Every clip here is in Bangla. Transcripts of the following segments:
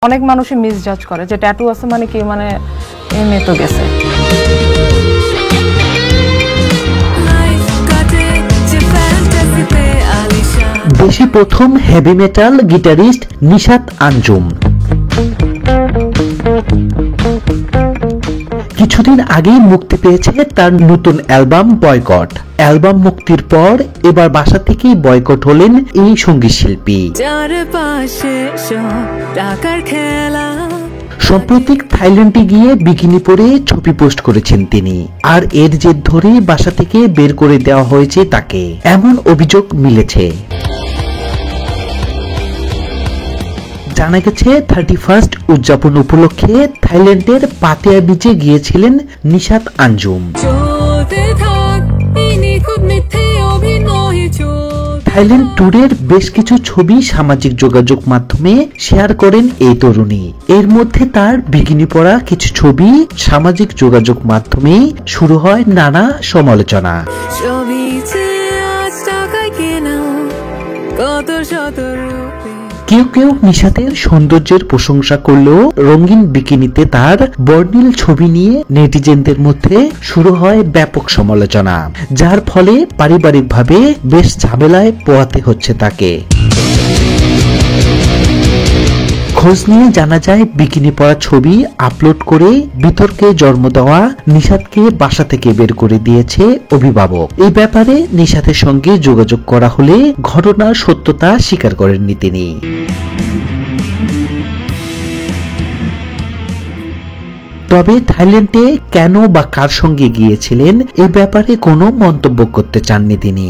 অনেক মানুষই মিসজাজ করে যে ট্যাটু আছে মানে কি, মানে এমনি তো গেছে। দেশে প্রথম heavy metal guitarist Nishat Anjum কিছুদিন আগেই মুক্তি পেয়েছে তার নতুন অ্যালবাম বয়কট। অ্যালবাম মুক্তির পর এবার বাসা থেকেই বয়কট হলেন এই সঙ্গীত শিল্পী। সাম্প্রতিক থাইল্যান্ডে গিয়ে বিকিনি পরে ছবি পোস্ট করেছেন তিনি, আর এর জের ধরে বাসা থেকে বের করে দেওয়া হয়েছে তাকে, এমন অভিযোগ মিলেছে। জানা গেছে 31 উদযাপন উপলক্ষে থাইল্যান্ডের পাতিয়ায়া বিচে গিয়েছিলেন নিশাত আঞ্জুম। থাইল্যান্ড ট্যুরের বেশ কিছু ছবি সামাজিক যোগাযোগ মাধ্যমে শেয়ার করেন এই তরুণী। এর মধ্যে তার বিকিনি পরা কিছু ছবি সামাজিক যোগাযোগ মাধ্যমে শুরু হয় নানা সমালোচনা। কেউ কেউ নিশাতের সৌন্দর্যের প্রশংসা করলেও রঙিন বিকিনিতে তার বর্ণিল ছবি নিয়ে নেটিজেনদের মধ্যে শুরু হয় ব্যাপক সমালোচনা, যার ফলে পারিবারিকভাবে বেশ ঝামেলায় পোহাতে হচ্ছে তাকে। খোঁজ নিয়ে জানা যায় বিকিনি পরা ছবি আপলোড করে বিতর্কে জন্ম দেওয়া নিশাতকে বাসা থেকে বের করে দিয়েছে অভিভাবক। এই ব্যাপারে নিশাতের সঙ্গে যোগাযোগ করা হলে ঘটনার সত্যতা স্বীকার করেননি তিনি। তবে থাইল্যান্ডে কেন বা কার সঙ্গে গিয়েছিলেন এ ব্যাপারে কোনো মন্তব্য করতে চাননি তিনি।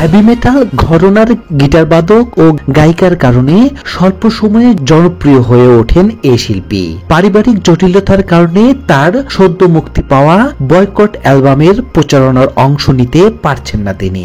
হেভি মেটাল ঘরানার গিটারবাদক ও গায়িকার কারণে স্বল্প সময়ে জনপ্রিয় হয়ে ওঠেন এই শিল্পী। পারিবারিক জটিলতার কারণে তার সদ্য মুক্তি পাওয়া বয়কট অ্যালবামের প্রচারণার অংশ নিতে পারছেন না তিনি।